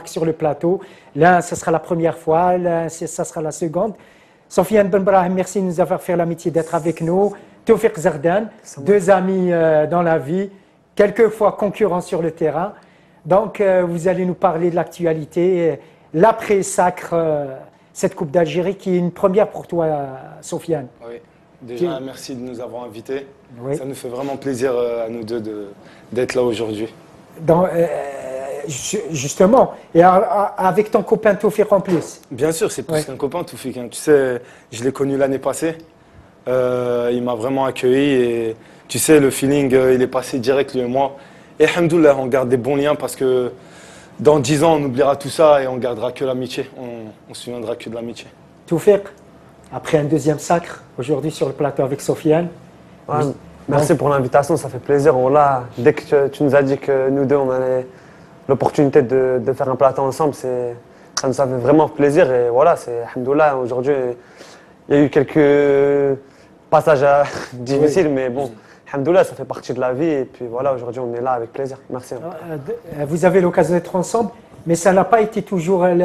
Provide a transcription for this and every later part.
sur le plateau. L'un, ce sera la première fois, l'un, ça sera la seconde. Sofiane Benbrahim, merci de nous avoir fait l'amitié d'être avec nous. Tawfiq Zardan, deux amis dans la vie, quelquefois concurrents sur le terrain. Donc, vous allez nous parler de l'actualité, l'après-sacre, cette Coupe d'Algérie qui est une première pour toi, Sofiane. Oui, déjà, merci de nous avoir invités. Oui. Ça nous fait vraiment plaisir à nous deux d'être là aujourd'hui. Justement, et avec ton copain Tawfiq en plus. Bien sûr, c'est plus qu'un copain, Tawfiq. Tu sais, je l'ai connu l'année passée. Il m'a vraiment accueilli et tu sais, le feeling, il est passé direct, lui et moi. Et alhamdoulilah, on garde des bons liens parce que dans 10 ans, on oubliera tout ça et on gardera que l'amitié. On se souviendra que de l'amitié. Tawfiq, après un deuxième sacre, aujourd'hui sur le plateau avec Sofiane. Ouais, merci pour l'invitation, ça fait plaisir. Voilà, dès que tu nous as dit que nous deux, on avait l'opportunité de faire un plateau ensemble, ça nous a fait vraiment plaisir. Et voilà, alhamdoulilah, aujourd'hui, il y a eu quelques passages difficiles, mais bon, alhamdoulilah, ça fait partie de la vie. Et puis voilà, aujourd'hui, on est là avec plaisir. Merci. Vous avez l'occasion d'être ensemble, mais ça n'a pas été toujours la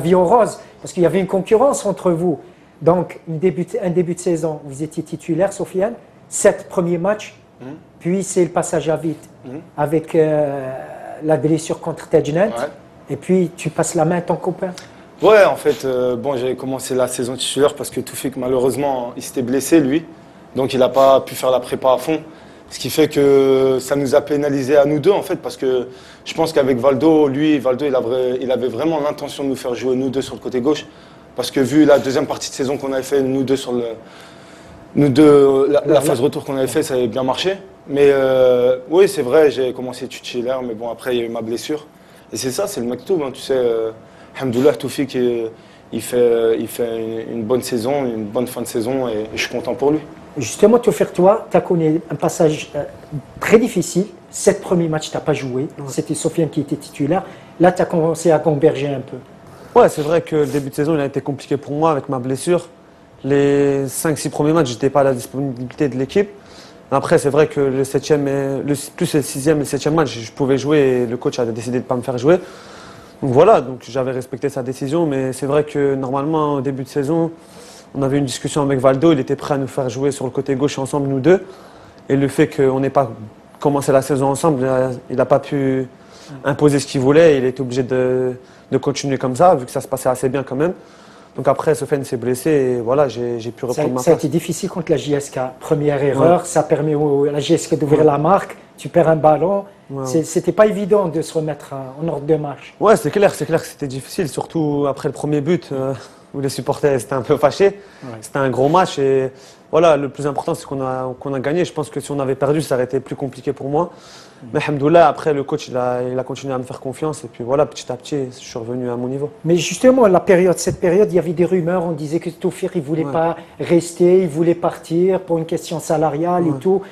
vie en rose, parce qu'il y avait une concurrence entre vous. Donc, un début de saison, vous étiez titulaire, Sofiane, 7 premiers matchs, puis c'est le passage à vide avec la blessure contre Tejnant, et puis tu passes la main à ton copain. Ouais, en fait, j'avais commencé la saison titulaire parce que Tawfiq, malheureusement, il s'était blessé, lui. Donc, il n'a pas pu faire la prépa à fond. Ce qui fait que ça nous a pénalisé à nous deux, en fait, parce que je pense qu'avec Valdo, il avait vraiment l'intention de nous faire jouer nous deux sur le côté gauche. Parce que vu la deuxième partie de saison qu'on avait fait, la phase retour qu'on avait fait, ça avait bien marché. Mais oui, c'est vrai, j'ai commencé titulaire, mais bon, après, il y a eu ma blessure. Et c'est ça, c'est le maktoub, hein, tu sais. Alhamdoulilah, Tawfiq, il fait une bonne saison, une bonne fin de saison, et je suis content pour lui. Justement, Tawfiq, toi, tu as connu un passage très difficile. 7 premiers matchs, tu n'as pas joué. C'était Sofiane qui était titulaire. Là, tu as commencé à converger un peu. Ouais, c'est vrai que le début de saison, il a été compliqué pour moi avec ma blessure. Les 5-6 premiers matchs, je n'étais pas à la disponibilité de l'équipe. Après, c'est vrai que le 7e, plus le 6e et le 7e match, je pouvais jouer et le coach a décidé de ne pas me faire jouer. Donc voilà, donc j'avais respecté sa décision, mais c'est vrai que normalement, au début de saison, on avait une discussion avec Valdo, il était prêt à nous faire jouer sur le côté gauche ensemble, nous deux. Et le fait qu'on n'ait pas commencé la saison ensemble, il n'a pas pu imposer ce qu'il voulait, il était obligé de continuer comme ça, vu que ça se passait assez bien quand même. Donc après, Sofiane s'est blessé et voilà, j'ai pu reprendre ma place. Ça a été difficile contre la JSK. Première erreur, ça permet à la JSK d'ouvrir la marque, tu perds un ballon. C'était pas évident de se remettre en ordre de marche. Ouais, c'est clair que c'était difficile, surtout après le premier but où les supporters étaient un peu fâchés. C'était un gros match et voilà, le plus important c'est qu'on a gagné. Je pense que si on avait perdu, ça aurait été plus compliqué pour moi. Mais alhamdoulilah, après le coach il a continué à me faire confiance et puis voilà, petit à petit, je suis revenu à mon niveau. Mais justement, cette période, il y avait des rumeurs, on disait que Tawfiq il voulait pas rester, il voulait partir pour une question salariale et tout.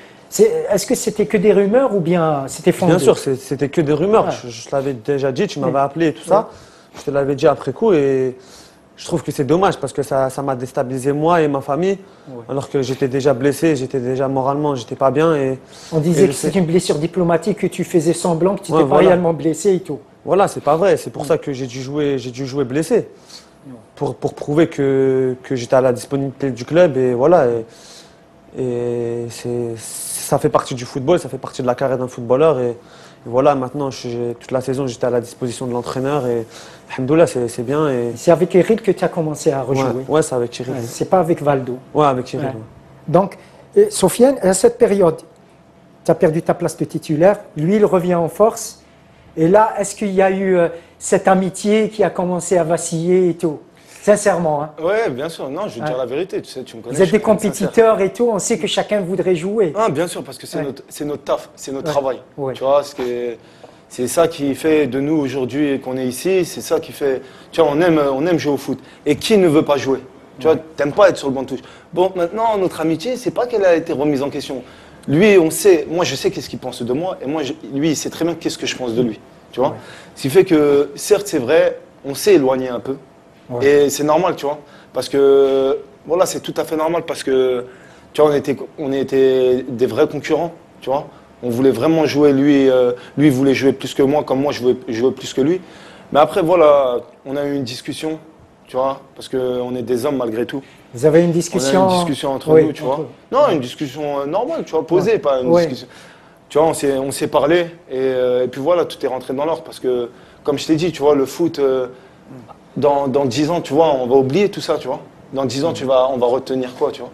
Est-ce que c'était que des rumeurs ou bien c'était fondé? Bien sûr, c'était que des rumeurs. Je te l'avais déjà dit, tu m'avais appelé et tout ça. Je te l'avais dit après coup et je trouve que c'est dommage parce que ça m'a déstabilisé moi et ma famille. Alors que j'étais déjà blessé, j'étais déjà moralement, j'étais pas bien. On disait que c'était une blessure diplomatique, que tu faisais semblant, que tu n'étais pas réellement blessé et tout. Voilà, c'est pas vrai. C'est pour ça que j'ai dû jouer blessé. Pour prouver que j'étais à la disponibilité du club et voilà. Et ça fait partie du football, ça fait partie de la carrière d'un footballeur. Et voilà, maintenant, toute la saison, j'étais à la disposition de l'entraîneur. Et alhamdoulilah, c'est bien. C'est avec Eric que tu as commencé à rejouer? Ouais, c'est avec Eric. C'est pas avec Valdo? Ouais, avec Eric. Donc, Sofiane, à cette période, tu as perdu ta place de titulaire. Lui, il revient en force. Et là, est-ce qu'il y a eu cette amitié qui a commencé à vaciller et tout? Sincèrement. Hein. Ouais, bien sûr. Non, je vais te dire la vérité. Tu sais, tu me connais. Vous êtes des compétiteurs et tout. On sait que chacun voudrait jouer. Ah, bien sûr, parce que c'est notre taf, c'est notre travail. Tu vois, c'est ça qui fait de nous aujourd'hui qu'on est ici. C'est ça qui fait. Tu vois, on aime jouer au foot. Et qui ne veut pas jouer? Tu vois, t'aimes pas être sur le banc de touche. Bon, maintenant, notre amitié, c'est pas qu'elle a été remise en question. Lui, on sait. Moi, je sais qu'est-ce qu'il pense de moi, et moi, lui, il sait très bien qu'est-ce que je pense de lui. Tu vois. Ce qui fait que, certes, c'est vrai, on s'est éloigné un peu. Et c'est normal, tu vois, parce que, voilà, c'est tout à fait normal parce que, tu vois, on était des vrais concurrents, tu vois. On voulait vraiment jouer. Lui, lui voulait jouer plus que moi, comme moi, je jouais plus que lui. Mais après, voilà, on a eu une discussion, tu vois, parce qu'on est des hommes malgré tout. Vous avez une discussion? On a une discussion entre nous, tu vois. Non, une discussion normale, tu vois, posée, pas une discussion. Tu vois, on s'est parlé et puis voilà, tout est rentré dans l'ordre parce que, comme je t'ai dit, tu vois, le foot, dans 10 ans, tu vois, on va oublier tout ça, tu vois. Dans 10 ans, on va retenir quoi, tu vois.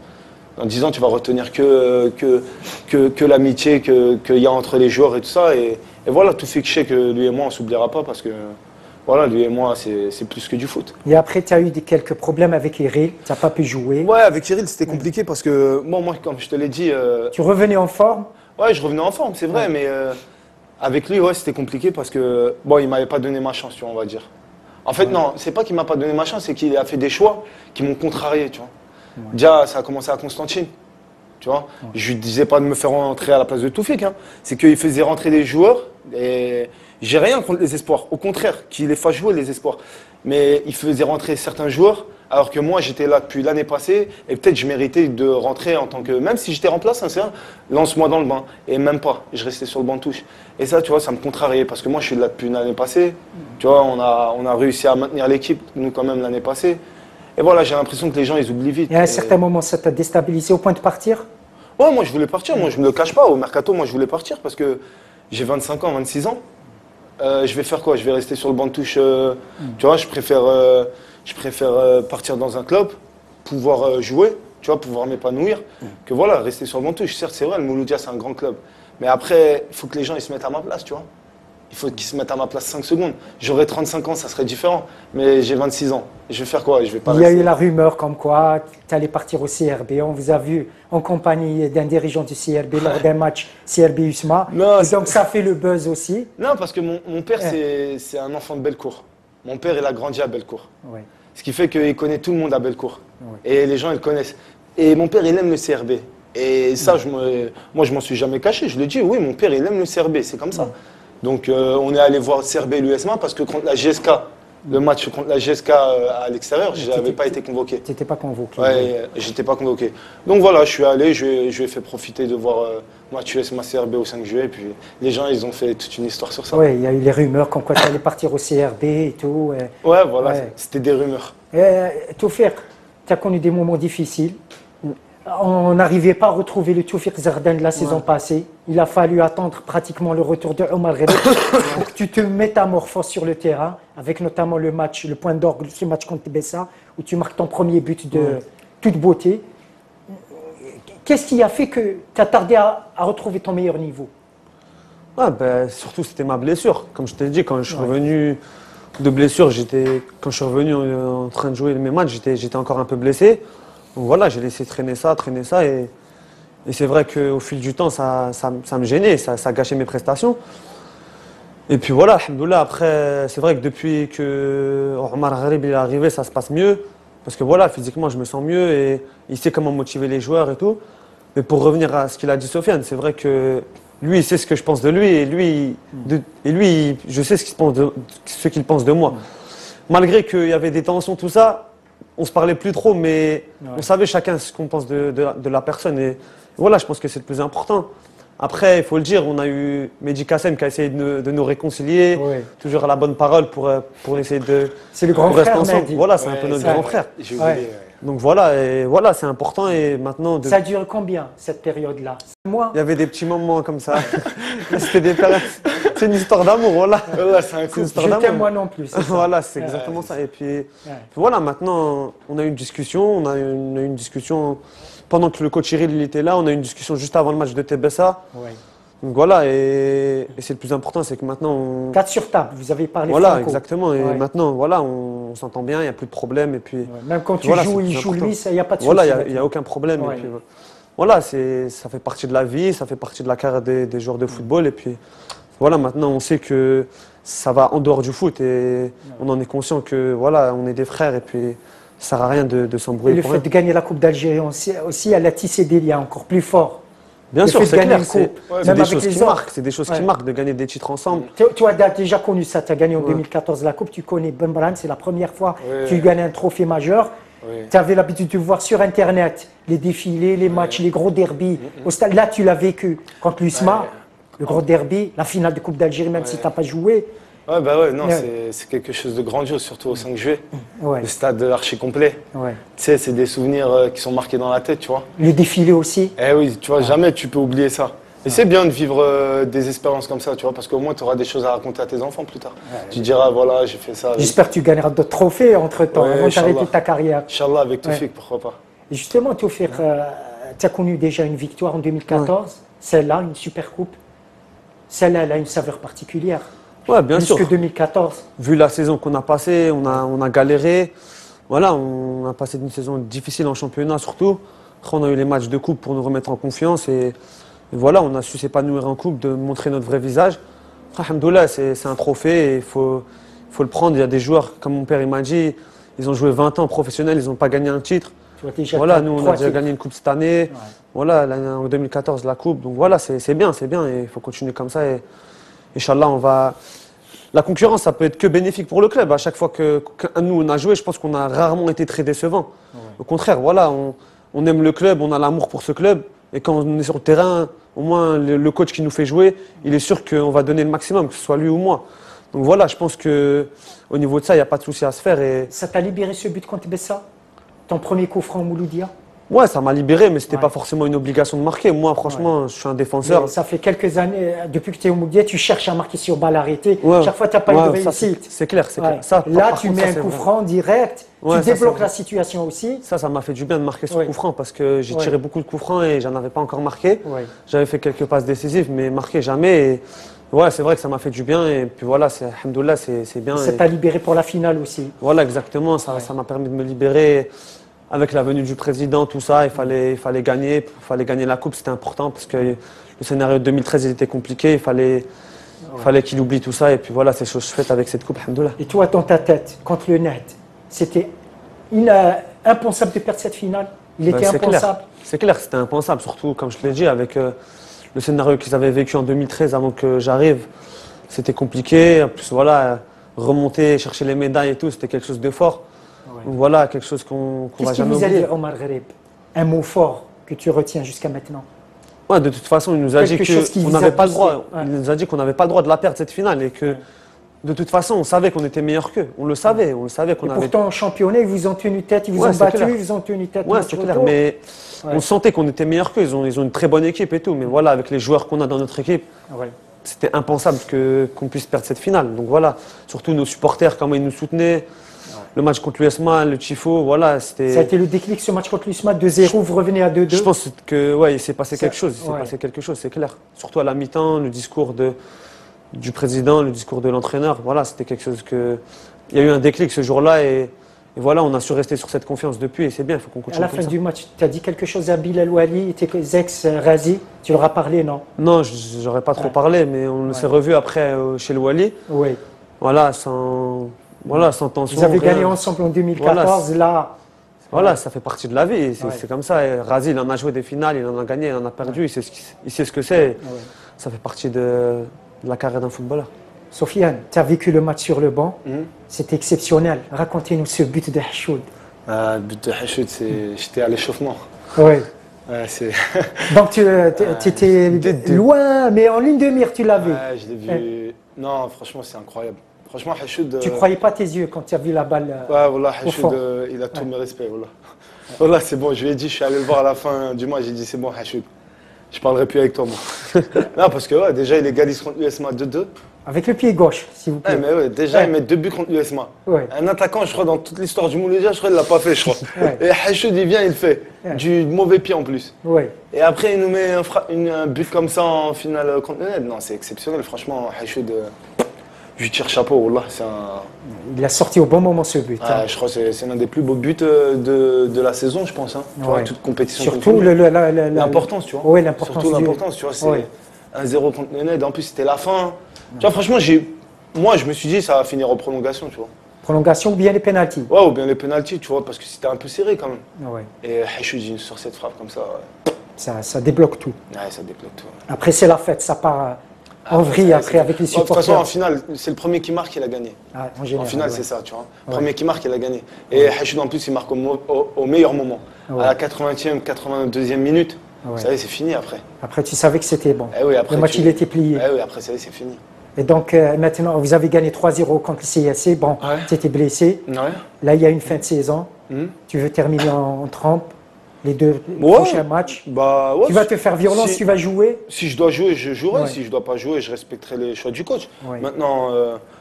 Dans 10 ans, tu vas retenir que l'amitié qu'il y a entre les joueurs et tout ça. Et voilà, tout fait que je sais que lui et moi, on ne s'oubliera pas parce que, voilà, lui et moi, c'est plus que du foot. Et après, tu as eu quelques problèmes avec Eril, tu n'as pas pu jouer. Ouais, avec Eril, c'était compliqué parce que, moi, comme je te l'ai dit… Tu revenais en forme? Ouais, je revenais en forme, c'est vrai, mais avec lui, ouais, c'était compliqué parce que, bon, il ne m'avait pas donné ma chance, tu vois, on va dire. En fait, non, c'est pas qu'il ne m'a pas donné ma chance, c'est qu'il a fait des choix qui m'ont contrarié, tu vois. Déjà, ça a commencé à Constantine, tu vois. Je lui disais pas de me faire rentrer à la place de Toufik, hein. C'est qu'il faisait rentrer des joueurs et j'ai rien contre les espoirs. Au contraire, qu'il les fasse jouer les espoirs. Mais il faisait rentrer certains joueurs alors que moi, j'étais là depuis l'année passée et peut-être je méritais de rentrer en tant que… Même si j'étais remplaçant, c'est un, lance-moi dans le bain. Et même pas, je restais sur le banc de touche. Et ça, tu vois, ça me contrariait parce que moi, je suis là depuis l'année passée. Tu vois, on a réussi à maintenir l'équipe, nous quand même, l'année passée. Et voilà, j'ai l'impression que les gens, ils oublient vite. Et à un certain moment, ça t'a déstabilisé au point de partir? Ouais, moi, je voulais partir. Moi, je me le cache pas. Au mercato, moi, je voulais partir parce que j'ai 25 ans, 26 ans. Je vais faire quoi? Je vais rester sur le banc de touche. Tu vois, je préfère partir dans un club, pouvoir jouer, tu vois, pouvoir m'épanouir, que voilà, rester sur le banc de touche. Certes, c'est vrai, le Mouloudia, c'est un grand club. Mais après, il faut que les gens ils se mettent à ma place, tu vois. Il faut qu'ils se mettent à ma place 5 secondes. J'aurais 35 ans, ça serait différent. Mais j'ai 26 ans. Je vais faire quoi? Je vais pas Il y a eu la rumeur comme quoi tu allais partir au CRB. On vous a vu en compagnie d'un dirigeant du CRB lors d'un match CRB-USMA. Donc ça fait le buzz aussi. Non, parce que mon père, c'est un enfant de Bellecour. Mon père, il a grandi à Bellecour. Ouais. Ce qui fait qu'il connaît tout le monde à Bellecour. Ouais. Et les gens, ils le connaissent. Et mon père, il aime le CRB. Et ça, moi, je m'en suis jamais caché. Je le dis, oui, mon père, il aime le CRB. C'est comme ça. Donc, on est allé voir CRB et l'USMA parce que contre la GSK, le match contre la GSK à l'extérieur, je n'avais pas été convoqué. Tu n'étais pas convoqué. Ouais, j'étais pas convoqué. Donc voilà, je suis allé, je lui ai fait profiter de voir match USMA CRB au 5 juillet. Et puis les gens, ils ont fait toute une histoire sur ça. Oui, il y a eu les rumeurs comme quoi tu allais partir au CRB et tout. Ouais, voilà, c'était des rumeurs. Toufik, tu as connu des moments difficiles. On n'arrivait pas à retrouver le Toufik Zardan de la saison passée. Il a fallu attendre pratiquement le retour de Omar Gherib pour que tu te métamorphoses sur le terrain, avec notamment le point d'orgue, ce match contre Bessa, où tu marques ton premier but de toute beauté. Qu'est-ce qui a fait que tu as tardé à retrouver ton meilleur niveau? Surtout, c'était ma blessure. Comme je t'ai dit, quand je suis revenu de blessure, quand je suis revenu en train de jouer mes matchs, j'étais encore un peu blessé. Donc voilà, j'ai laissé traîner ça et c'est vrai qu'au fil du temps, ça me gênait, ça gâchait mes prestations. Et puis voilà, alhamdoulilah, après, c'est vrai que depuis que Omar Gherib est arrivé, ça se passe mieux. Parce que voilà, physiquement, je me sens mieux et il sait comment motiver les joueurs et tout. Mais pour revenir à ce qu'il a dit Sofiane, c'est vrai que lui, il sait ce que je pense de lui et lui, je sais ce qu'il pense de moi. Malgré qu'il y avait des tensions, tout ça, on se parlait plus trop, mais on savait chacun ce qu'on pense de la personne. Et voilà, je pense que c'est le plus important. Après, il faut le dire, on a eu Mehdi Kassem qui a essayé de nous réconcilier, toujours à la bonne parole pour essayer de… C'est le grand frère, ensemble. Voilà, c'est un peu notre grand frère. Donc voilà, c'est important. Et maintenant… Ça dure combien, cette période-là? Il y avait des petits moments comme ça. C'était des périodes… C'est une histoire d'amour, voilà. C'est un coup. Je t'aime moi non plus. Voilà, c'est exactement ça. Et puis voilà, maintenant, on a eu une discussion. On a eu une discussion pendant que le coach Iril il était là. On a eu une discussion juste avant le match de Tebessa. Donc voilà, et c'est le plus important, c'est que maintenant… 4 sur table, vous avez parlé Voilà, franco. exactement. Et maintenant, voilà, on s'entend bien, il n'y a plus de problème. Et puis, même quand tu joues, il joue lui, il n'y a pas de souci. Voilà, il n'y a aucun problème. Et puis, voilà, ça fait partie de la vie, ça fait partie de la carrière des joueurs de football. Et puis voilà, maintenant, on sait que ça va en dehors du foot et on en est conscient que voilà, on est des frères et puis ça ne sert à rien de s'embrouiller. Et le fait de gagner la Coupe d'Algérie aussi, elle a tissé des liens encore plus forts. Bien sûr, c'est clair. C'est des choses qui marquent. C'est des choses qui marquent de gagner des titres ensemble. Tu as déjà connu ça. Tu as gagné en 2014 la Coupe. Tu connais Ben Brahim, c'est la première fois que tu gagnes un trophée majeur. Tu avais l'habitude de voir sur Internet les défilés, les matchs, les gros derbies. Au stade, là, tu l'as vécu contre l'USMA. le gros derby, la finale de Coupe d'Algérie, même si tu n'as pas joué. Ouais, bah ouais, non, c'est quelque chose de grandiose, surtout au 5 juillet. Le stade archi complet. Tu sais, c'est des souvenirs qui sont marqués dans la tête, tu vois. Le défilé aussi. Eh oui, tu vois, jamais tu peux oublier ça. Et c'est bien de vivre des expériences comme ça, tu vois, parce qu'au moins tu auras des choses à raconter à tes enfants plus tard. Tu diras, voilà, j'ai fait ça. J'espère que tu gagneras d'autres trophées entre-temps, avant d'arrêter ta carrière. Inch'Allah, avec Toufik, pourquoi pas. Et justement, Toufik, tu as connu déjà une victoire en 2014, celle-là, une super coupe. Celle-là, elle a une saveur particulière. Ouais, bien sûr. Plus que 2014. Vu la saison qu'on a passée, on a galéré. Voilà, on a passé une saison difficile en championnat surtout. Après, on a eu les matchs de coupe pour nous remettre en confiance. Et voilà, on a su s'épanouir en coupe, de montrer notre vrai visage. Après, alhamdoulilah, c'est un trophée et il faut le prendre. Il y a des joueurs, comme mon père il m'a dit, ils ont joué 20 ans professionnels, ils n'ont pas gagné un titre. Voilà, nous, on a déjà gagné une coupe cette année. Ouais. Voilà, en 2014, la coupe. Donc voilà, c'est bien. Et il faut continuer comme ça. Et Inch'Allah, on va. La concurrence, ça peut être que bénéfique pour le club. À chaque fois que nous, on a joué, je pense qu'on a rarement été très décevants. Ouais. Au contraire, voilà, on aime le club, on a l'amour pour ce club. Et quand on est sur le terrain, au moins, le coach qui nous fait jouer, il est sûr qu'on va donner le maximum, que ce soit lui ou moi. Donc voilà, je pense qu'au niveau de ça, il n'y a pas de souci à se faire. Et ça t'a libéré ce but contre Bessa? Ton premier coup franc au Mouloudia? Ouais, ça m'a libéré, mais ce n'était pas forcément une obligation de marquer. Moi, franchement, je suis un défenseur. Mais ça fait quelques années, depuis que tu es au Mouloudia, tu cherches à marquer sur balle arrêtée. Chaque fois, tu n'as pas eu de réussite. C'est clair, c'est clair. Ça, là, tu mets un coup franc direct, tu débloques la situation aussi. Ça m'a fait du bien de marquer ce coup franc parce que j'ai tiré beaucoup de coups francs et j'en avais pas encore marqué. J'avais fait quelques passes décisives, mais marqué jamais. Et ouais, c'est vrai que ça m'a fait du bien. Et puis voilà, alhamdoulilah, c'est bien. Ça t'a libéré pour la finale aussi. Voilà, exactement. Ça m'a permis de me libérer. Avec la venue du président, tout ça, il fallait gagner la coupe, c'était important parce que le scénario de 2013 il était compliqué, il fallait qu'il oublie tout ça et puis voilà, c'est chose faite avec cette coupe, alhamdoulilah. Et toi, dans ta tête, contre le Net, c'était impensable de perdre cette finale? Il était impensable? C'est clair, c'était impensable, surtout comme je te l'ai dit, avec le scénario qu'ils avaient vécu en 2013 avant que j'arrive, c'était compliqué. En plus, voilà, remonter, chercher les médailles et tout, c'était quelque chose de fort. Donc voilà, quelque chose qu'on va jamais oublier. Qu'est-ce qu'il vous a dit, Omar Gharib? Un mot fort que tu retiens jusqu'à maintenant? Ouais, de toute façon, il nous a dit qu'on n'avait pas le droit. Il nous a dit qu'on n'avait pas le droit de la perdre cette finale et que de toute façon, on savait qu'on était meilleur qu'eux. On le savait qu'on avait. Pourtant, en championnat, ils vous ont tenu tête, ils vous ont battu, ils vous ont tenu tête. Ouais, c'est clair. Mais on sentait qu'on était meilleur qu'eux. Ils ont une très bonne équipe et tout. Mais voilà, avec les joueurs qu'on a dans notre équipe. C'était impensable qu'on puisse perdre cette finale. Donc voilà, surtout nos supporters, comment ils nous soutenaient. Le match contre l'USMA, le Tifo, voilà, c'était. Ça a été le déclic, ce match contre l'USMA, 2-0, vous revenez à 2-2. Je pense il s'est passé quelque chose. C'est clair. Surtout à la mi-temps, le discours du président, le discours de l'entraîneur, voilà, c'était quelque chose il y a eu un déclic ce jour-là et voilà, on a su rester sur cette confiance depuis et c'est bien, il faut qu'on continue. À la fin du match, tu as dit quelque chose à Bilal Wali, tes ex-Razi, tu leur as parlé, non? Non, j'aurais pas trop parlé, mais on s'est revus après chez le Wali. Oui. Voilà, sans tension. Vous avez gagné ensemble en 2014, là. Voilà, ça fait partie de la vie, c'est comme ça. Et Razi, il en a joué des finales, il en a gagné, il en a perdu, il sait ce que c'est. Ça fait partie de la carrière d'un footballeur. Sofiane, tu as vécu le match sur le banc, c'était exceptionnel. Racontez-nous ce but de Hachoud. Le but de Hachoud, j'étais à l'échauffement. Oui. Donc tu Ah. étais loin, mais en ligne de mire, tu l'as vu. Je l'ai vu. Non, franchement, c'est incroyable. Franchement, Hachoud. Tu ne croyais pas tes yeux quand tu as vu la balle. Ouais, voilà, Hachoud, il a tous mes respects. Voilà, voilà c'est bon, je lui ai dit, je suis allé le voir à la fin du match, j'ai dit, c'est bon, Hachoud. Je ne parlerai plus avec toi, moi. Non, parce que déjà, il égalise contre l'USMA 2-2. Avec le pied gauche, s'il vous plaît. Déjà, il met 2 buts contre l'USMA. Un attaquant, je crois, dans toute l'histoire du Mouloudia, je crois, il ne l'a pas fait, je crois. Et Hachoud, il vient, il le fait. Du mauvais pied en plus. Et après, il nous met un but comme ça en finale contre le Net. Non, c'est exceptionnel, franchement, Hachoud. Je lui tire chapeau, Wallah, Il a sorti au bon moment ce but. Je crois que c'est l'un des plus beaux buts de la saison, je pense. Tu vois, toute compétition. Surtout l'importance, tu vois. Oui, l'importance. Surtout l'importance, tu vois. C'est 1-0 contre le Net. En plus, c'était la fin. Tu vois, franchement, moi, je me suis dit, ça va finir en prolongation, tu vois. Prolongation ou bien les pénaltys. Ouais, ou bien les pénaltys, tu vois, parce que c'était un peu serré quand même. Et Hachoud, sur cette frappe comme ça. Ça débloque tout. Ouais, ça débloque tout. Après, c'est la fête, ça part. En vrille après avec les supporters. De toute façon, en finale, c'est le premier qui marque, il a gagné. En finale, c'est ça, tu vois. Le premier qui marque, il a gagné. Et Hachoud, en plus, il marque au meilleur moment. À la 80e, 82e minute. Ça y est, c'est fini après. Après, tu savais que c'était bon. Oui, après, le match, il était plié. Oui, après, ça y est, c'est fini. Et donc, maintenant, vous avez gagné 3-0 contre le CSC. Bon, tu étais blessé. Là, il y a une fin de saison. Tu veux terminer en trempe les deux prochains matchs. Tu vas te faire violence, tu vas jouer. Si je dois jouer, je jouerai. Si je ne dois pas jouer, je respecterai les choix du coach. Maintenant,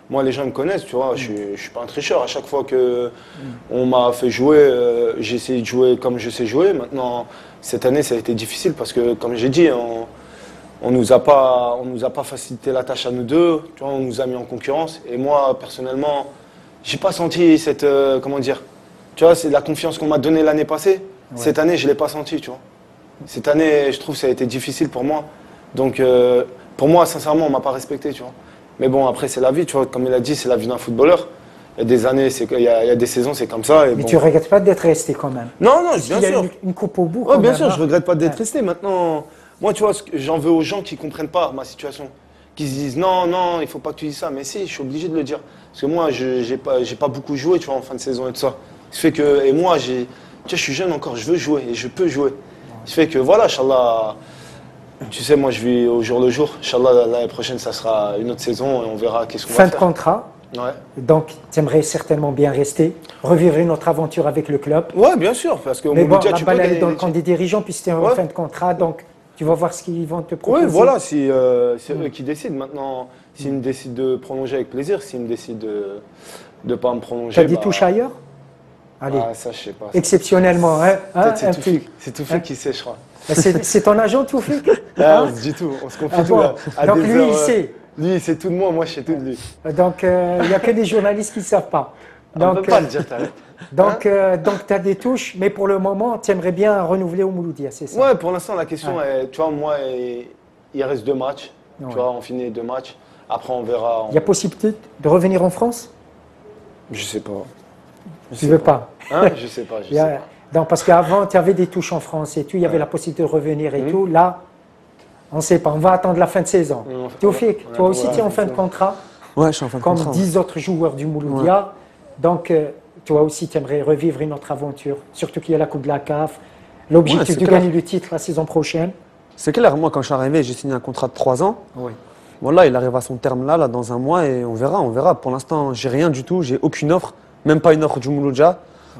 moi, les gens me connaissent, tu vois, je ne suis pas un tricheur. À chaque fois qu'on m'a fait jouer, j'ai essayé de jouer comme je sais jouer. Maintenant, cette année, ça a été difficile parce que, comme j'ai dit, on nous a pas facilité la tâche à nous deux. Tu vois, on nous a mis en concurrence. Et moi, personnellement, j'ai pas senti cette, comment dire, tu vois, c'est la confiance qu'on m'a donnée l'année passée. Cette année, je ne l'ai pas senti, tu vois. Cette année, je trouve que ça a été difficile pour moi. Donc, pour moi, sincèrement, on ne m'a pas respecté, tu vois. Mais bon, après, c'est la vie, tu vois. Comme il a dit, c'est la vie d'un footballeur. Il y a des années, il y a des saisons, c'est comme ça. Mais tu ne regrettes pas d'être resté quand même? Non, bien sûr. Il y a une coupe au bout. Oui, bien sûr, je ne regrette pas d'être resté. Maintenant, moi, tu vois, j'en veux aux gens qui ne comprennent pas ma situation. Qui se disent non, il ne faut pas que tu dises ça. Mais si, je suis obligé de le dire. Parce que moi, je n'ai pas beaucoup joué, tu vois, en fin de saison et tout ça. Ce fait que, et moi, tu vois, je suis jeune encore, je veux jouer et je peux jouer. Ce fait que voilà, Inch'Allah, tu sais, moi je vis au jour le jour. Inch'Allah, l'année prochaine, ça sera une autre saison et on verra qu'est-ce qu'on va faire. Fin de contrat. Donc, tu aimerais certainement bien rester, revivre une autre aventure avec le club. Oui, bien sûr, parce que mais bon, la balle est dans le camp des dirigeants, puisque tu es en fin de contrat, donc tu vas voir ce qu'ils vont te proposer. Oui, voilà, c'est eux qui décident. Maintenant, s'ils me décident de prolonger avec plaisir, s'ils me décident de ne pas me prolonger. Tu as des touches ailleurs? Allez, ça, je sais pas. exceptionnellement, c'est Toufik qui sait, je crois. C'est ton agent, Toufik? On se dit tout, on se confie tout. Bon. Donc lui, il sait. Lui, il sait tout de moi je sais tout de lui. Donc, il n'y a que des journalistes qui ne savent pas. Donc, on ne peut pas le dire, t'arrêtes. Donc, tu as des touches, mais pour le moment, tu aimerais bien renouveler au Mouloudia, c'est ça? Ouais, pour l'instant, la question est, tu vois, moi, il reste 2 matchs. Tu vois, on finit 2 matchs. Après, on verra. Il y a possibilité de revenir en France? Je sais pas. Tu ne veux pas? Je sais pas, je sais pas. Donc, parce qu'avant, tu avais des touches en France et tout, il y avait la possibilité de revenir et tout. Là, on ne sait pas, on va attendre la fin de saison. Toufik, toi aussi, tu es en fin de contrat? Ouais, je suis en fin de contrat. Comme 10 autres joueurs du Mouloudia. Donc, toi aussi, tu aimerais revivre une autre aventure, surtout qu'il y a la Coupe de la CAF. L'objectif de gagner le titre la saison prochaine. C'est clair, moi, quand je suis arrivé, j'ai signé un contrat de 3 ans. Oui. Voilà, il arrive à son terme là, dans un mois, et on verra. Pour l'instant, j'ai rien du tout, j'ai aucune offre, même pas une offre du Mouloudia.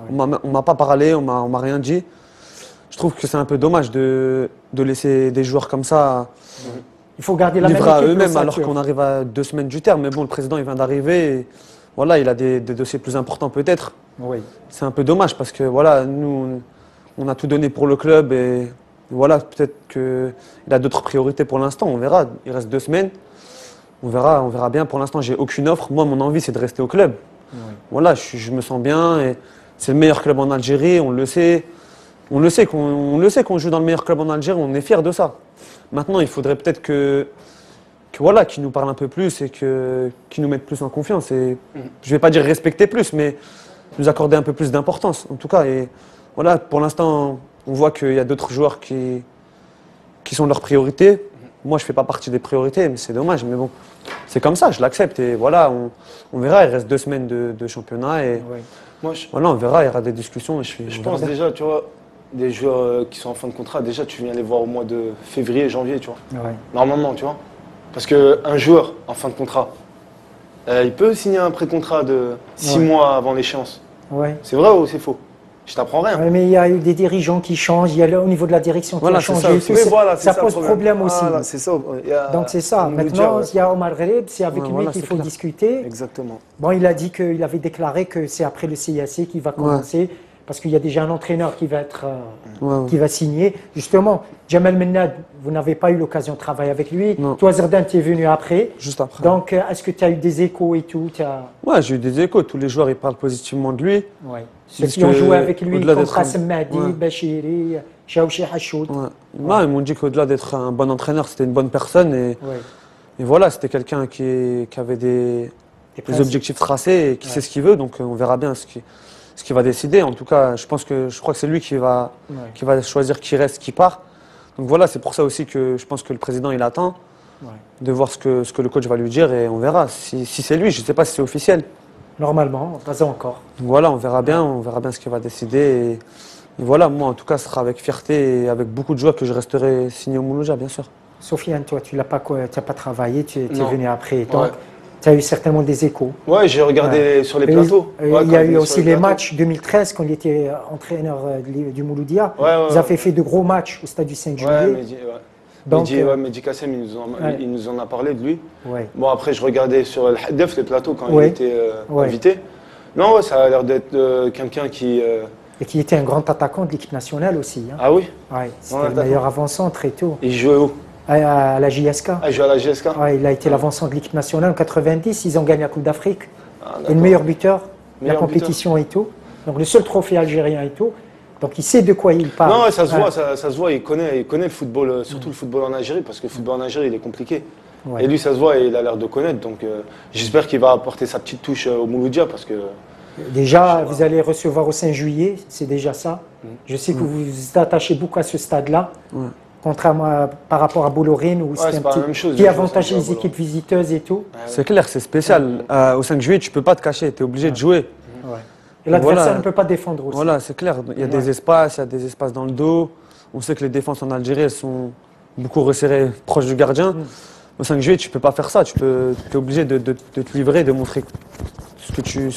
Oui. On m'a pas parlé, on m'a rien dit. Je trouve que c'est un peu dommage de laisser des joueurs comme ça il faut garder la livrer à eux-mêmes alors qu'on arrive à 2 semaines du terme. Mais bon, le président il vient d'arriver, voilà, il a des dossiers plus importants peut-être. Oui. C'est un peu dommage parce que voilà, nous, on a tout donné pour le club et voilà, peut-être qu'il a d'autres priorités pour l'instant. On verra. Il reste 2 semaines. On verra bien. Pour l'instant, j'ai aucune offre. Moi, mon envie, c'est de rester au club. Oui. Voilà, je me sens bien. Et c'est le meilleur club en Algérie, on le sait. On le sait qu'on joue dans le meilleur club en Algérie, on est fiers de ça. Maintenant, il faudrait peut-être voilà, qu'ils nous parlent un peu plus et qu'ils nous mettent plus en confiance. Et je ne vais pas dire respecter plus, mais nous accorder un peu plus d'importance, en tout cas. Et voilà, pour l'instant, on voit qu'il y a d'autres joueurs qui sont leurs priorités. Moi, je ne fais pas partie des priorités, mais c'est dommage. Mais bon, c'est comme ça, je l'accepte. Et voilà, on verra, il reste 2 semaines de championnat. Et voilà, on verra, il y aura des discussions. Je pense déjà, tu vois, des joueurs qui sont en fin de contrat, déjà, tu viens les voir au mois de février, janvier, tu vois. Ouais. Normalement, tu vois. Parce qu'un joueur en fin de contrat, il peut signer un pré-contrat de 6 mois avant l'échéance. Ouais. C'est vrai ou c'est faux? Je t'apprends rien. Ouais, mais il y a eu des dirigeants qui changent, il y a au niveau de la direction qui a changé. Ça pose problème aussi. Voilà, c'est ça. Donc c'est ça. Maintenant, il y a Omar Gharib, c'est avec lui qu'il faut discuter. Exactement. Bon, il a dit qu'il avait déclaré que c'est après le CIAC qui va commencer. Parce qu'il y a déjà un entraîneur qui va signer. Justement, Jamal Mennad, vous n'avez pas eu l'occasion de travailler avec lui. Non. Toi, Zerdan, tu es venu après. Juste après. Donc, est-ce que tu as eu des échos et tout? Ouais, j'ai eu des échos. Tous les joueurs, ils parlent positivement de lui. Ouais. Ceux qui ont joué avec lui, comme Qassem Mahdi, Bachiri, Chaouchi Hachoud. Ouais. Ouais, ils m'ont dit qu'au-delà d'être un bon entraîneur, c'était une bonne personne. Et voilà, c'était quelqu'un qui avait des objectifs tracés et qui sait ce qu'il veut. Donc, on verra bien ce qu'il va décider. En tout cas, je crois que c'est lui qui va choisir qui reste, qui part. Donc voilà, c'est pour ça aussi que je pense que le président il attend de voir ce que le coach va lui dire et on verra. Si c'est lui, je ne sais pas si c'est officiel. Normalement, pas encore. Donc voilà, on verra bien ce qu'il va décider. Et voilà, moi en tout cas, ce sera avec fierté et avec beaucoup de joie que je resterai signé au Mouloudia, bien sûr. Sofiane, toi, tu n'as pas travaillé, tu es Non. venu après. Donc, Ouais. tu as eu certainement des échos. Ouais, j'ai regardé sur les Et plateaux. il Ouais, y quand a il eu est aussi sur les plateaux. matchs 2013, quand il était entraîneur du Mouloudia. Ouais, ouais, Ils ouais. avaient fait de gros matchs au stade du 5 Ouais, juillet. Mehdi, ouais. Donc, Mehdi Kassem, il nous en a parlé de lui. ouais. Bon, après, je regardais sur le Hadef, les plateaux, quand Ouais. il était Ouais. invité. Non, ouais, ça a l'air d'être quelqu'un qui. Et qui était un grand attaquant de l'équipe nationale aussi. Hein. Ah oui? Ouais, c'était Ouais, le d'accord. meilleur avant-centre et tout. Il jouait où? À la JSK. Ah, il jouait à la GSK? Ouais, il a été l'avant-centre de l'équipe nationale en 90. Ils ont gagné la Coupe d'Afrique. Ah, Et le d'accord. meilleur buteur de la Meilleur compétition et tout. Donc le seul trophée algérien et tout. Donc il sait de quoi il parle. Non, ouais, ça se Ouais. voit, ça se voit. Il connaît le football, surtout le football en Algérie, parce que le football en Algérie, il est compliqué. Ouais. Et lui, ça se voit, et il a l'air de connaître. Donc, j'espère qu'il va apporter sa petite touche au Mouloudia, parce que. Déjà, vous allez recevoir au 5 juillet, c'est déjà ça. Je sais que vous vous attachez beaucoup à ce stade-là, Ouais. contrairement par rapport à Bollorène, où c'est c'est un pas la petit même chose, qui les avantage choses, les c'est équipes visiteuses et tout. C'est clair, c'est spécial. Au 5 juillet, tu peux pas te cacher, tu es obligé de jouer. Ouais. Et l'adversaire Voilà. ne peut pas défendre aussi. Voilà, c'est clair. Il y a des espaces, il y a des espaces dans le dos. On sait que les défenses en Algérie, elles sont beaucoup resserrées proches du gardien. Au 5 juillet, tu peux pas faire ça. Tu es obligé de te livrer, de montrer ce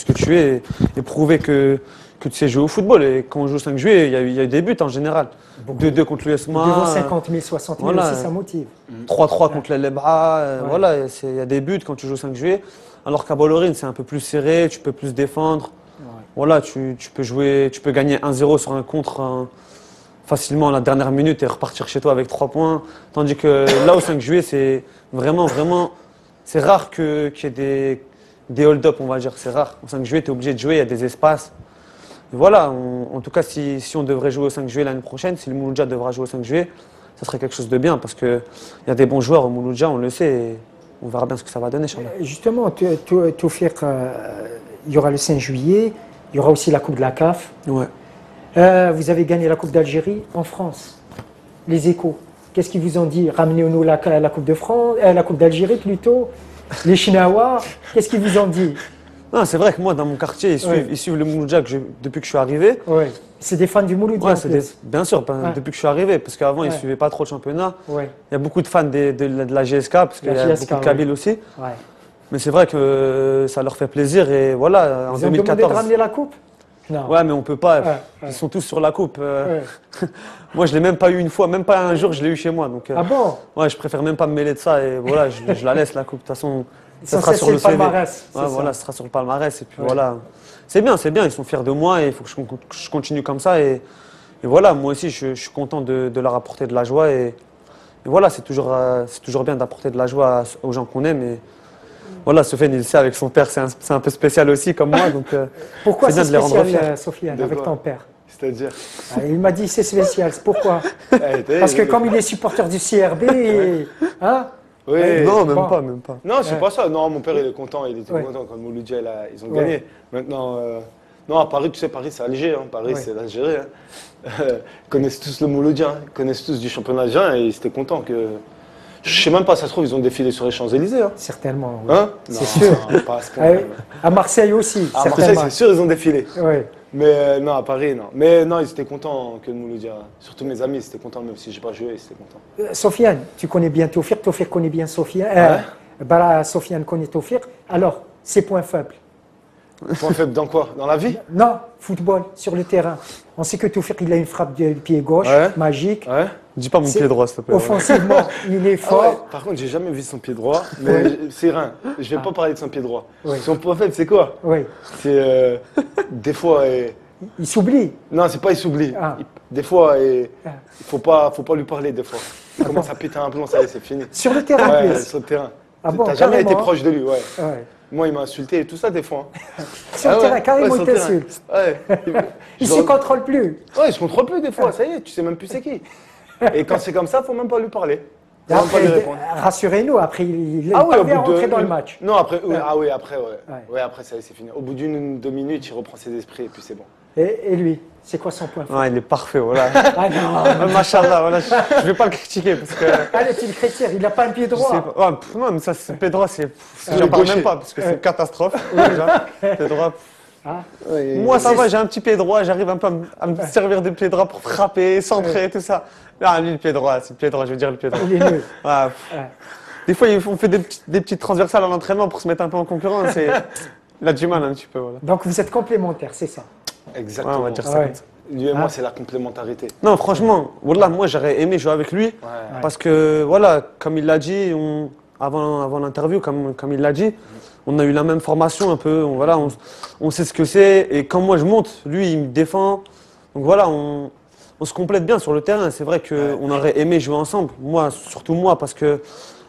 que tu es et prouver que tu sais jouer au football. Et quand on joue au 5 juillet, il y a eu des buts en général. 2-2 contre l'USMA. Devant 50 000, 60 000 Voilà. aussi, ça motive. 3-3 contre les Lebra. Ouais. Voilà, il y a des buts quand tu joues au 5 juillet. Alors qu'à Bollorine, c'est un peu plus serré, tu peux plus défendre. Voilà, tu peux jouer, tu peux gagner 1-0 sur un contre facilement à la dernière minute et repartir chez toi avec 3 points. Tandis que là, au 5 juillet, c'est vraiment, c'est rare qu'il y ait des hold-up, on va dire. C'est rare. Au 5 juillet, tu es obligé de jouer, il y a des espaces. Et voilà, en tout cas, si on devrait jouer au 5 juillet l'année prochaine, si le Mouloudia devra jouer au 5 juillet, ça serait quelque chose de bien parce qu'il y a des bons joueurs au Mouloudia, on le sait. Et on verra bien ce que ça va donner, Inch'Allah. Justement, Tawfiq, il y aura le 5 juillet, il y aura aussi la Coupe de la CAF. Ouais. Vous avez gagné la Coupe d'Algérie en France. Les échos, qu'est-ce qu'ils vous ont dit? Ramenez-nous la Coupe de France, la Coupe d'Algérie plutôt. Les Chinois, qu'est-ce qu'ils vous ont dit? Non, c'est vrai que moi, dans mon quartier, ils suivent le Mouloudia depuis que je suis arrivé. Ouais. C'est des fans du Mouloudia. Ouais, en plus. bien sûr, depuis que je suis arrivé, parce qu'avant, ils ne Ouais. suivaient pas trop le championnat. Ouais. Il y a beaucoup de fans de la GSK, parce qu'il y a GSK, beaucoup de Kabyles aussi. Ouais. Mais c'est vrai que ça leur fait plaisir. Et voilà, en Ils ont demandé de 2014. ramener la coupe? Non. Ouais, mais on peut pas. Ouais, ouais. Ils sont tous sur la coupe. Ouais. Moi, je l'ai même pas eu une fois, même pas un jour, je l'ai eu chez moi. Donc, Ah bon? ouais, je préfère même pas me mêler de ça. Et voilà, je la laisse la coupe. De toute façon, ça sera L'essentiel, sur c'est le le CV. palmarès, c'est Ouais, ça. voilà, ce sera sur le palmarès. Et puis Ouais. voilà. C'est bien. Ils sont fiers de moi et il faut que je continue comme ça. Et voilà, moi aussi, je suis content de leur apporter de la joie. Et voilà, c'est toujours bien d'apporter de la joie aux gens qu'on aime. Et voilà, Sofiane, il le sait, avec son père, c'est un peu spécial aussi, comme moi. Donc, Pourquoi c'est c'est bien de les rendre spécial, fiers. Sofiane, De avec quoi ton père? C'est-à-dire. Ah, il m'a dit c'est spécial, c'est pourquoi? Eh, Parce que comme il est supporter du CRB, hein? Oui. non, bon. même pas. Non, c'est pas ça. Non, mon père, il est content. Il était Ouais. content quand Mouloudia, ils ont Ouais. gagné. Maintenant, non, à Paris, tu sais, Paris, c'est Alger. Hein. Paris, Ouais. c'est l'Algérie. Hein. Ils connaissent tous le Mouloudia. Hein. Ils connaissent tous du championnat algérien et ils étaient contents que. Je sais même pas, ça se trouve, ils ont défilé sur les Champs-Élysées. Hein. Certainement, oui. Hein C'est Non, sûr. pas à ce point. À Marseille aussi, À Marseille, certainement. c'est sûr, ils ont défilé. Ouais. Mais non, à Paris, non. Mais non, ils étaient contents que le Mouloudia. Surtout mes amis, ils étaient contents, même si j'ai pas joué, ils étaient contents. Sofiane, tu connais bien Tawfiq, Tawfiq connaît bien Sofiane. Sofiane connaît Tawfiq. Alors, ses points faibles? Point faible dans quoi? Dans la vie? Non, football, sur le terrain. On sait que Tawfiq, il a une frappe du pied gauche, Ouais. magique. Ouais. Dis pas mon C'est- pied droit, s'il te plaît. Offensivement, il est Ah ouais, fort. par contre, j'ai jamais vu son pied droit, mais c'est rien. Je vais pas parler de son pied droit. Ouais. Son point faible, c'est quoi? Oui. C'est des fois. Il s'oublie. Non, c'est pas il s'oublie. Ah. Des fois, il Ah. faut pas lui parler des fois. Il commence à péter un plomb, ça y est, c'est fini. Sur le terrain, en Ouais, plus. sur le terrain. Ah bon, T'as jamais été carrément, hein. proche de lui, ouais. Ouais. Moi, il m'a insulté et tout ça des fois. Hein. Sur Ah le ouais, terrain, carrément, ouais, il sur le terrain. t'insulte. Ouais. Il Je ne le- se contrôle plus. Ouais, il se contrôle plus des fois, ça y est, tu sais même plus c'est qui. Et quand c'est comme ça, faut même pas lui parler. Faut même pas Après, lui répondre. rassurez-nous, après, il Ah oui, au parvient à bout de rentrer dans le match. Non, après, Ouais. ah oui, après, ouais. Ouais. Ouais, après, ça y est, c'est fini. Au bout deux minutes, il reprend ses esprits et puis c'est bon. Et lui, c'est quoi son point fort? Ouais, il est parfait, voilà. Ah non. Machallah, voilà, je vais pas le critiquer parce que. Allez, tu le chrétien, il n'a pas un pied Je sais droit. pas. Ouais, non, mais ça, c'est pied droit, le j'en parle gaucher. même pas parce que c'est une catastrophe. Déjà. Pied droit. Ah. Oui, Moi, ça va, j'ai un petit pied droit, j'arrive un peu à me servir de pied droit pour frapper, centrer, tout ça. Non, lui, le pied droit, c'est le pied droit, je veux dire le pied droit. Il est nul. Ouais. Des fois, on fait des petites transversales à l'entraînement pour se mettre un peu en concurrence. Et il a du mal un petit peu. Voilà. Donc vous êtes complémentaires, c'est ça? Exactement. Ouais, on va dire ça Ouais. comme ça. Lui et moi, c'est la complémentarité. Non, franchement, voilà, moi, j'aurais aimé jouer avec lui. Parce que, voilà, comme il l'a dit, avant l'interview, comme il l'a dit, on a eu la même formation un peu. On sait ce que c'est. Et quand moi, je monte, lui, il me défend. Donc voilà, on se complète bien sur le terrain. C'est vrai qu'on aurait aimé jouer ensemble. Moi, surtout moi, parce que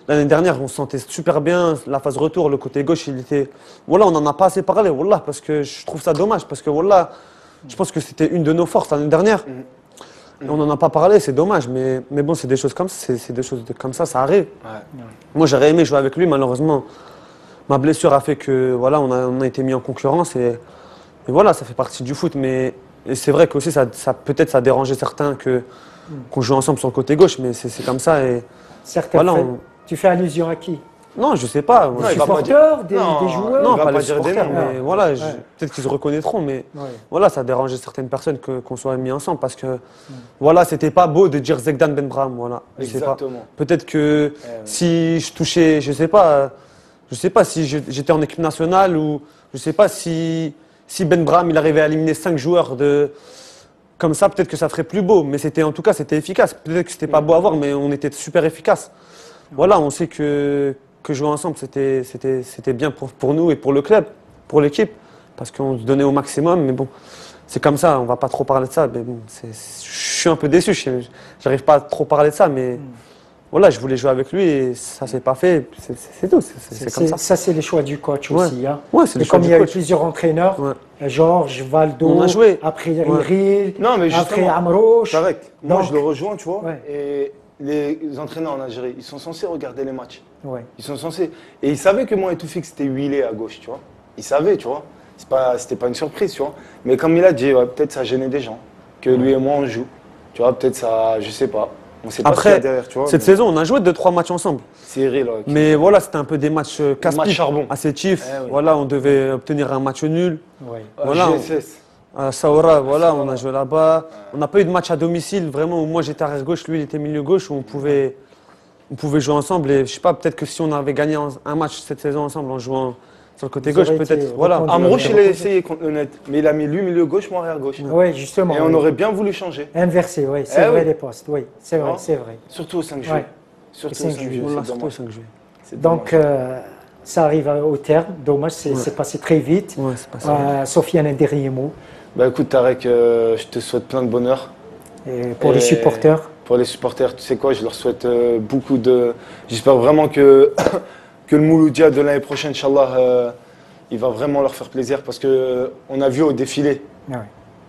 l'année dernière, on se sentait super bien. La phase retour, le côté gauche, il était. Voilà, on n'en a pas assez parlé. Voilà, parce que je trouve ça dommage. Parce que voilà, je pense que c'était une de nos forces l'année dernière. Et on n'en a pas parlé, c'est dommage. Mais bon, c'est des choses comme ça. C'est des choses comme ça arrive. Ouais. Moi, j'aurais aimé jouer avec lui. Malheureusement, ma blessure a fait que voilà, on a été mis en concurrence. Et voilà, ça fait partie du foot. Mais et c'est vrai qu'aussi, peut-être ça a dérangé certains qu'on joue ensemble sur le côté gauche. Mais c'est comme ça. Et Certains voilà, tu fais allusion à qui? non, je sais pas. Non, Des il va pas supporters, des Non, joueurs? Non, il va pas pas les dire des supporters, noms. mais voilà, peut-être qu'ils se reconnaîtront, mais Ouais. voilà, ça a dérangé certaines personnes qu'on soit mis ensemble parce que voilà, c'était pas beau de dire Zegdan Ben Brahim, voilà. Je sais pas. Exactement. Peut-être que si je touchais, je sais pas si j'étais en équipe nationale ou je sais pas si Ben Brahim il arrivait à éliminer 5 joueurs comme ça, peut-être que ça ferait plus beau, mais en tout cas, c'était efficace. Peut-être que c'était pas beau à voir, mais on était super efficace. Voilà, on sait que jouer ensemble, c'était bien pour nous et pour le club, pour l'équipe, parce qu'on se donnait au maximum. Mais bon, c'est comme ça, on va pas trop parler de ça. Mais bon, je suis un peu déçu, j'arrive pas à trop parler de ça, mais voilà, je voulais jouer avec lui et ça s'est pas fait. C'est tout, c'est comme ça. Ça, c'est les choix du coach Ouais. aussi. Hein. Ouais, c'est Et le choix comme du il y a eu coach. plusieurs entraîneurs, Georges, Valdo, On a joué. après Ouais. Riri, Non, mais après justement, Amrouche. Tarek, moi, Donc- je le rejoins, tu vois. Ouais. Et les entraîneurs en Algérie, ils sont censés regarder les matchs. Ouais. Ils sont censés. Et ils savaient que moi et Toufik, c'était huilé à gauche, tu vois. Ils savaient, tu vois. C'était pas une surprise, tu vois. Mais comme il a dit, ouais, peut-être ça gênait des gens. Que lui et moi, on joue. Tu vois, peut-être ça, je sais pas. On sait pas ce qu'il y a Après, derrière, tu vois. cette mais saison, on a joué 2-3 matchs ensemble. C'est irré, là. Mais voilà, c'était un peu des matchs casse-pipe, charbon. assez tifs. Eh oui. Voilà, on devait obtenir un match nul. Ouais. Voilà, GSS. À Saoura, voilà, on a joué là-bas. On n'a pas eu de match à domicile, vraiment, où moi j'étais arrière gauche, lui il était milieu gauche, où on pouvait jouer ensemble. Et je sais pas, peut-être que si on avait gagné un match cette saison ensemble en jouant sur le côté Vous gauche, aurez peut-être. été Voilà. reconduit. Amrouche, il a essayé contre le net. Mais il a mis lui milieu gauche, moi arrière gauche. Oui, justement. Et on oui. aurait bien voulu changer. Inversé, oui, c'est Eh vrai oui. les postes. Oui, c'est vrai, Non. c'est vrai. Surtout au 5 Ouais. juillet. Surtout au 5 5 juillet. juillet. Voilà, C'est surtout dommage. 5 juillet. C'est Donc, dommage. ça arrive au terme. Dommage, c'est passé très vite. Ouais, c'est pas ça. Sofiane, un dernier mot. Bah écoute, Tarek, je te souhaite plein de bonheur. Et pour Et les supporters, Pour les supporters, tu sais quoi, je leur souhaite beaucoup de. J'espère vraiment que le Mouloudia de l'année prochaine, Inch'Allah, il va vraiment leur faire plaisir parce qu'on a vu au défilé ouais.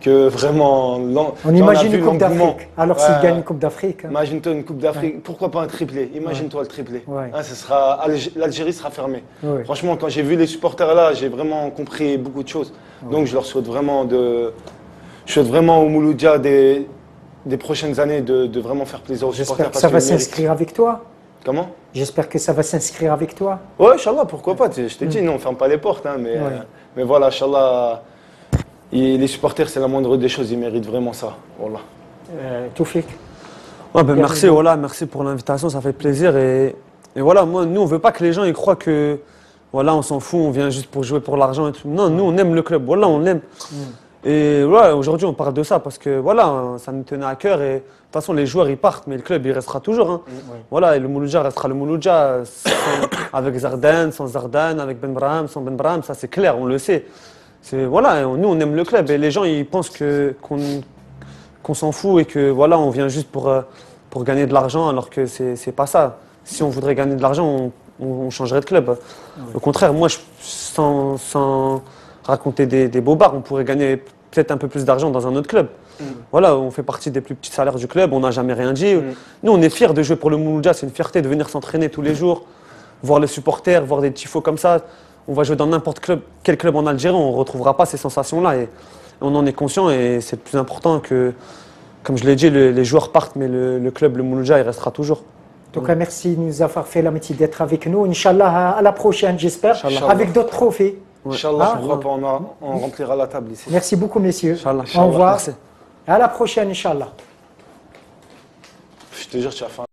que vraiment. On imagine une Coupe d'Afrique. Alors, s'il Ouais. gagne une Coupe d'Afrique, hein. Imagine-toi une Coupe d'Afrique, pourquoi pas un triplé? Imagine-toi le triplé. Ouais. Hein, l'Algérie sera fermée. Ouais. Franchement, quand j'ai vu les supporters là, j'ai vraiment compris beaucoup de choses. Donc je leur souhaite vraiment je souhaite vraiment au Mouloudia des prochaines années de vraiment faire plaisir aux supporters. J'espère que parce ça va qu'ils méritent. s'inscrire avec toi. Comment? J'espère que ça va s'inscrire avec toi. Ouais, Inch'Allah, pourquoi pas? Je t'ai dit, non, on ne ferme pas les portes. Hein, mais voilà, Inch'Allah, les supporters, c'est la moindre des choses, ils méritent vraiment ça. Voilà. Toufik. Ouais, ben merci, voilà, merci pour l'invitation, ça fait plaisir. Et voilà, moi, nous, on veut pas que les gens ils croient que voilà, on s'en fout, on vient juste pour jouer pour l'argent et tout. Non, nous, on aime le club, voilà, on l'aime. Et voilà, aujourd'hui, on parle de ça parce que voilà, ça nous tenait à cœur. Et de toute façon, les joueurs, ils partent, mais le club, il restera toujours. Hein. Voilà, et le Mouloudia restera le Mouloudia, avec Zardan, sans Zardan, avec Ben Brahim, sans Ben Brahim, ça c'est clair, on le sait. Voilà, nous, on aime le club. Et les gens, ils pensent qu'on s'en fout et que voilà, on vient juste pour gagner de l'argent, alors que c'est pas ça. Si on voudrait gagner de l'argent, on changerait de club. Au contraire, moi, sans raconter des bobards, on pourrait gagner peut-être un peu plus d'argent dans un autre club. Voilà, on fait partie des plus petits salaires du club, on n'a jamais rien dit. Nous, on est fiers de jouer pour le Mouloudia, c'est une fierté de venir s'entraîner tous les jours, voir les supporters, voir des tifos comme ça. On va jouer dans n'importe quel club en Algérie, on ne retrouvera pas ces sensations-là. Et on en est conscient et c'est le plus important que, comme je l'ai dit, les joueurs partent, mais le club, le Mouloudia, il restera toujours. En tout cas, merci de nous avoir fait l'amitié d'être avec nous. Inch'Allah, à la prochaine, j'espère, Inch'Allah. avec d'autres trophées. Inch'Allah, pourquoi pas, on remplira la table ici. Merci beaucoup, messieurs. Inch'Allah. Au revoir. Merci. À la prochaine, Inch'Allah. Je te jure, tu as fait un